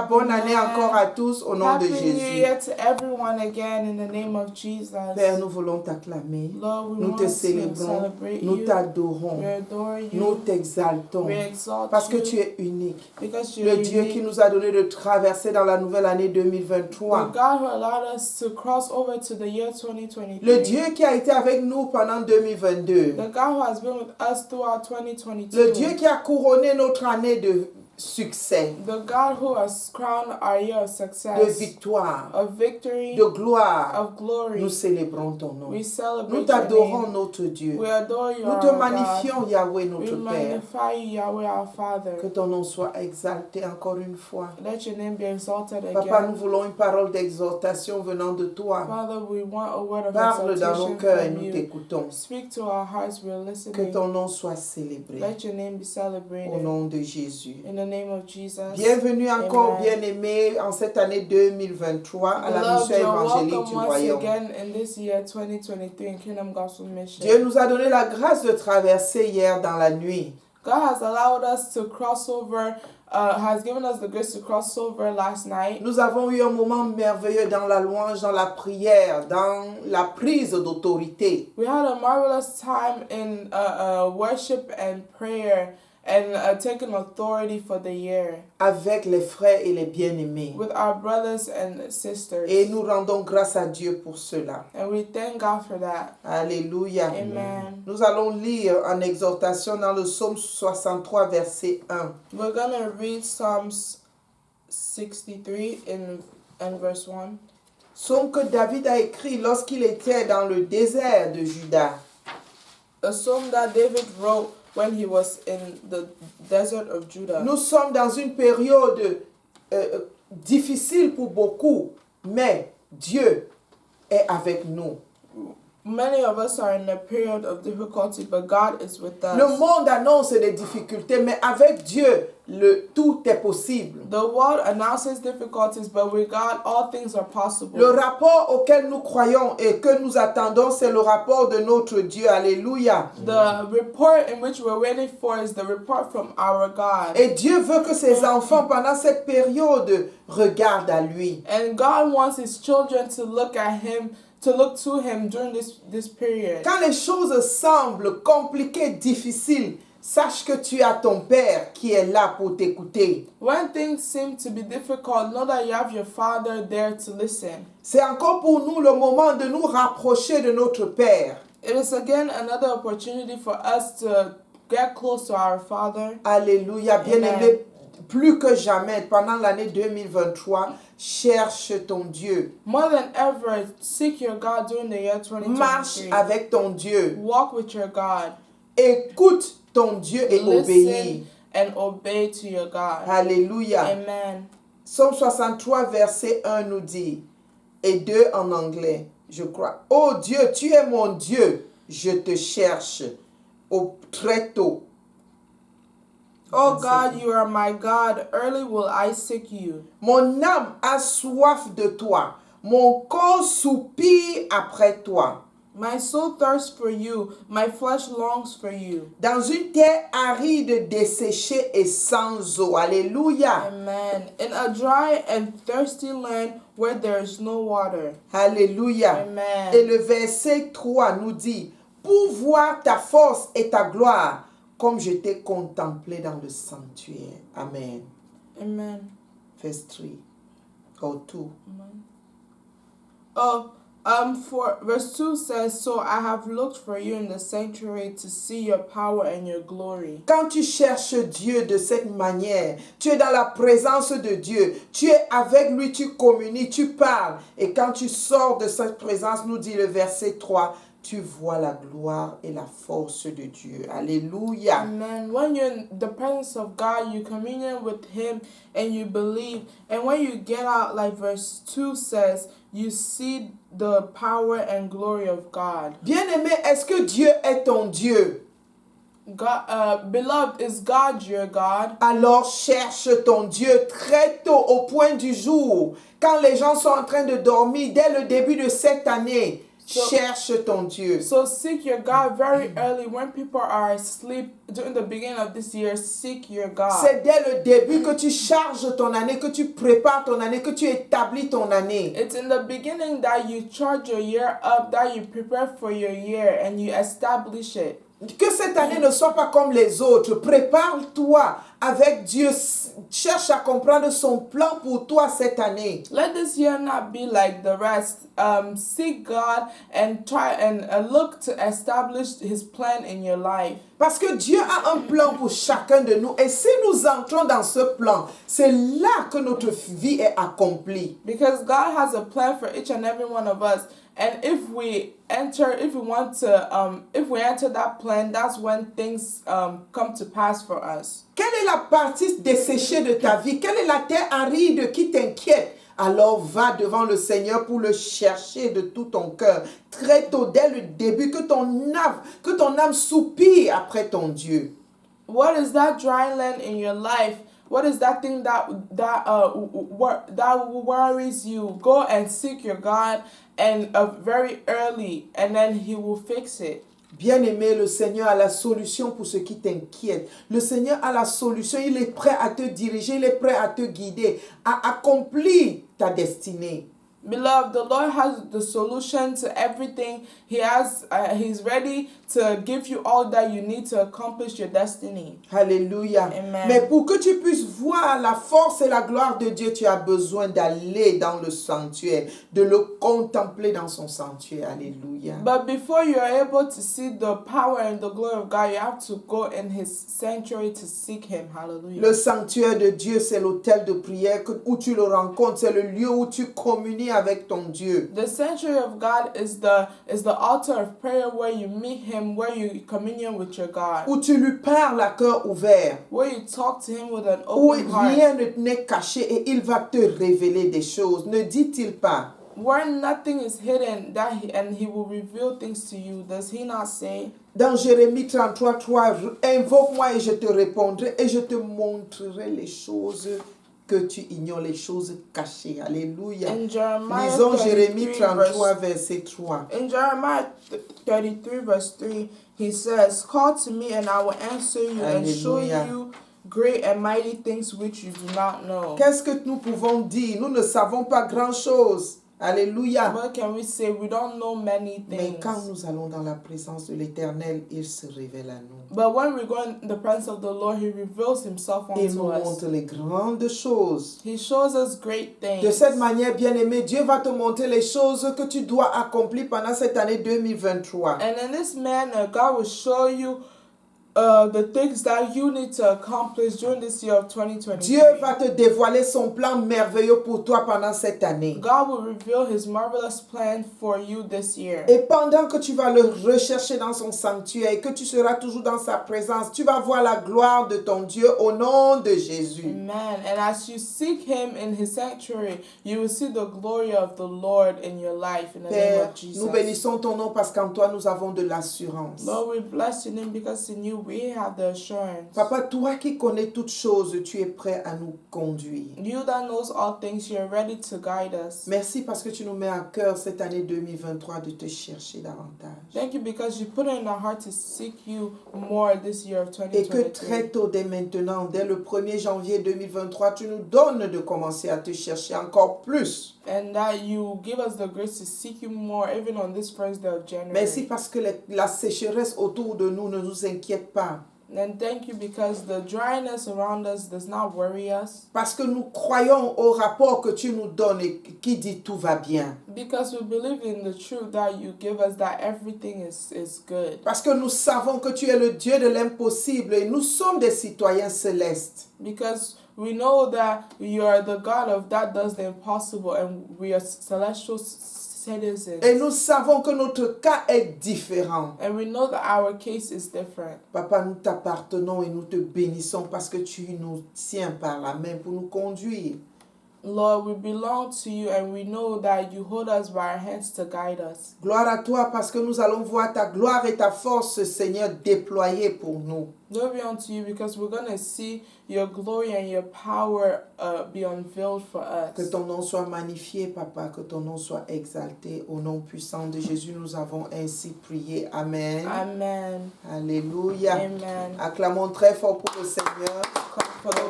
Bonne année encore à tous au nom de Happy New Jésus. Year to everyone again in the name of Jesus. Père, nous voulons t'acclamer. Lord, we Nous want te to célébrons. celebrate Nous you. t'adorons. We adore you. Nous t'exaltons. We exalt Parce que you. tu es unique. Because you're Le Dieu unique. qui nous a donné de traverser dans la nouvelle année The 2023. God who allowed us to cross over to the year 2023. Le Dieu qui a été avec nous pendant 2022. The God who has been with us throughout 2022. Le Dieu qui a couronné notre année de succès, The God who has crowned our year of de success, victoire, of victory, de gloire. of glory. Nous célébrons ton nom. We Nous celebrate your t'adorons, name. notre Dieu. We adore you, Nous te our God. magnifions, Yahweh, We notre Père. magnify you, Yahweh, our Que Father. ton nom soit exalté encore une fois. Let your name be exalted Papa, nous again. voulons une parole d'exhortation venant de toi. Father, we want a word of Parle dans nos exaltation cœurs et from nous you. t'écoutons. Speak to our hearts, we're Que listening. ton nom soit célébré. Let your name be Au celebrated. nom de Jésus. In the name of Jesus. Bienvenue encore, Amen. bien-aimés, en cette année 2023 à la Beloved, mission you're évangélique welcome du once Royaume. again in this year 2023 in Kingdom Gospel Mission. Dieu nous a donné la grâce de traverser hier dans la nuit. God has allowed us to cross over, has given us the grace to cross over last night. Nous avons eu un moment merveilleux dans la louange, dans la prière, dans la prise d'autorité. We had a marvelous time in worship and prayer and taking authority for the year Avec les frères et les bien-aimés. with our brothers and sisters. Et nous rendons grâce à Dieu pour cela. And we thank God for that. Alléluia. Amen. Nous allons lire en exhortation dans le psaume 63, verset 1. We're going to read Psalms 63 in verse 1. Psaume que David a écrit lorsqu'il était dans le désert de Juda. A psalm that David wrote when he was in the desert of Judah. Nous sommes dans une période difficile pour beaucoup, mais Dieu est avec nous. Many of us are in a period of difficulty, but God is with us. Le monde annonce des difficultés, mais avec Dieu, tout est possible. The world announces difficulties, but with God, all things are possible. Le rapport auquel nous croyons et que nous attendons, c'est le rapport de notre Dieu. Alléluia. The report in which we're waiting for is the report from our God. Et Dieu veut que ses enfants, pendant cette période, regardent à lui. And God wants his children to look at him, to look to him during this period. Quand les choses semblent compliquées, difficiles, sache que tu as ton Père qui est là pour t'écouter. When things seem to be difficult, know that you have your Father there to listen. C'est encore pour nous le moment de nous rapprocher de notre Père. It is again another opportunity for us to get close to our Father. Alléluia, bien-aimé, plus que jamais, pendant l'année 2023, cherche ton Dieu. More than ever, seek your God during the year Marche 2023. avec ton Dieu. Walk with your God. Écoute ton Dieu et obéis. Listen and obey to your God. Alléluia. Amen. Psaume 63, verset 1 nous dit, et 2 en anglais, je crois. Oh Dieu, tu es mon Dieu, je te cherche très tôt. Oh God, you are my God. Early will I seek you. Mon âme a soif de toi, mon corps soupire après toi. My soul thirsts for you. My flesh longs for you. Dans une terre aride, desséchée et sans eau. Alléluia. Amen. In a dry and thirsty land where there is no water. Alléluia. Amen. Et le verset 3 nous dit, pour voir ta force et ta gloire, comme je t'ai contemplé dans le sanctuaire. Amen. Amen. Verse 3 or 2. For verse 2 says, so I have looked for you in the sanctuary to see your power and your glory. Quand tu cherches Dieu de cette manière, tu es dans la présence de Dieu, tu es avec lui, tu communies, tu parles. Et quand tu sors de cette présence, nous dit le verset 3, tu vois la gloire et la force de Dieu. Alléluia. Amen. When you're in the presence of God, you communion with him and you believe. And when you get out, like verse 2 says, you see the power and glory of God. Bien-aimé, est-ce que Dieu est ton Dieu? God, beloved, is God your God? Alors cherche ton Dieu très tôt au point du jour. Quand les gens sont en train de dormir, dès le début de cette année, Cherche ton Dieu. So seek your God very early when people are asleep during the beginning of this year. Seek your God. C'est dès le début que tu charges ton année, que tu prépares ton année, que tu établis ton année. It's in the beginning that you charge your year up, that you prepare for your year and you establish it. Que cette année ne soit pas comme les autres. Prépare-toi avec Dieu. Cherche à comprendre son plan pour toi cette année. Let this year not be like the rest. Seek God and try and look to establish His plan in your life. Parce que Dieu a un plan pour chacun de nous. Et si nous entrons dans ce plan, c'est là que notre vie est accomplie. Because God has a plan for each and every one of us. And if we enter that plan, that's when things come to pass for us. Quelle est la partie desséchée de ta vie? Quelle est la terre aride qui t'inquiète? Alors va devant le Seigneur pour le chercher de tout ton cœur. Très tôt, dès le début, que ton âme soupire après ton Dieu. What is that dry land in your life? What is that thing that worries you? Go and seek your God and very early, and then He will fix it. Bien-aimé, le Seigneur a la solution pour ce qui t'inquiète. Le Seigneur a la solution. Il est prêt à te diriger. Il est prêt à te guider, à accomplir ta destinée. Beloved, the Lord has the solution to everything. He's ready to give you all that you need to accomplish your destiny. Alléluia. Amen. Mais pour que tu puisses voir la force et la gloire de Dieu, tu as besoin d'aller dans le sanctuaire, de le contempler dans son sanctuaire. Alléluia. But before you are able to see the power and the glory of God, you have to go in His sanctuary to seek Him. Hallelujah. Le sanctuaire de Dieu, c'est l'autel de prière où tu le rencontres. C'est le lieu où tu communies avec ton Dieu. The sanctuary of God is the altar of prayer where you meet Him, where you communion with your God. Où tu lui parles à cœur ouvert. Where you talk to Him with an Où open heart. rien ne n'est caché et il va te révéler des choses. Ne dit-il pas? Where nothing is hidden, and He will reveal things to you. Does He not say? Dans Jérémie 33:3, invoque-moi et je te répondrai et je te montrerai les choses que tu ignores, les choses cachées. Alléluia. Lisons Jérémie 33, verset 3. In Jeremiah 33, verse 3, He says, "Call to me and I will answer you and show you great and mighty things which you do not know." Qu'est-ce que nous pouvons dire? Nous ne savons pas grand-chose. Alléluia. What can we say? We don't know many things. Mais quand nous allons dans la présence de l'Éternel, il se révèle à nous. But when we go in the presence of the Lord, He reveals Himself Il unto nous us. montre les grandes choses. He shows us great things. De cette manière, bien-aimé, Dieu va te montrer les choses que tu dois accomplir pendant cette année 2023. And in this manner, God will show you the things that you need to accomplish during this year of 2023. Dieu va te dévoiler son plan merveilleux pour toi pendant cette année. God will reveal His marvelous plan for you this year. Et pendant que tu vas le rechercher dans son sanctuaire et que tu seras toujours dans sa présence, tu vas voir la gloire de ton Dieu au nom de Jésus. Amen. And as you seek Him in His sanctuary, you will see the glory of the Lord in your life in the name Père, of Jesus. nous bénissons ton nom parce qu'en toi nous avons de l'assurance. Lord, we bless your name because in you we have the assurance. Papa, toi qui connais toutes choses, tu es prêt à nous conduire. You that knows all things, you're ready to guide us. Merci parce que tu nous mets à cœur cette année 2023 de te chercher davantage. Thank you because you put it in our heart to seek you more this year of Et que 2023. très tôt, dès maintenant, dès le 1er janvier 2023, tu nous donnes de commencer à te chercher encore plus. And that you give us the grace to seek you more even on this first day of January. Merci parce que la sécheresse autour de nous ne nous inquiète pas. And thank you because the dryness around us does not worry us. Parce que nous croyons au rapport que tu nous donnes et qui dit tout va bien. Because we believe in the truth that you give us that everything is good. Parce que nous savons que tu es le Dieu de l'impossible et nous sommes des citoyens célestes. Because we know that you are the God of that does the impossible and we are celestial citizens. Et nous savons que notre cas est différent. And we know that our case is different. Papa, nous t'appartenons et nous te bénissons parce que tu nous tiens par la main pour nous conduire. Lord, we belong to you and we know that you hold us by our hands to guide us. Gloire à toi parce que nous allons voir ta gloire et ta force, Seigneur, déployées pour nous. Glory unto you because we're going to see your glory and your power be unveiled for Que us. ton nom soit magnifié, Papa, que ton nom soit exalté. Au nom puissant de Jésus, nous avons ainsi prié. Amen. Amen. Alléluia. Amen. Acclamons très fort pour le Seigneur. Clap for the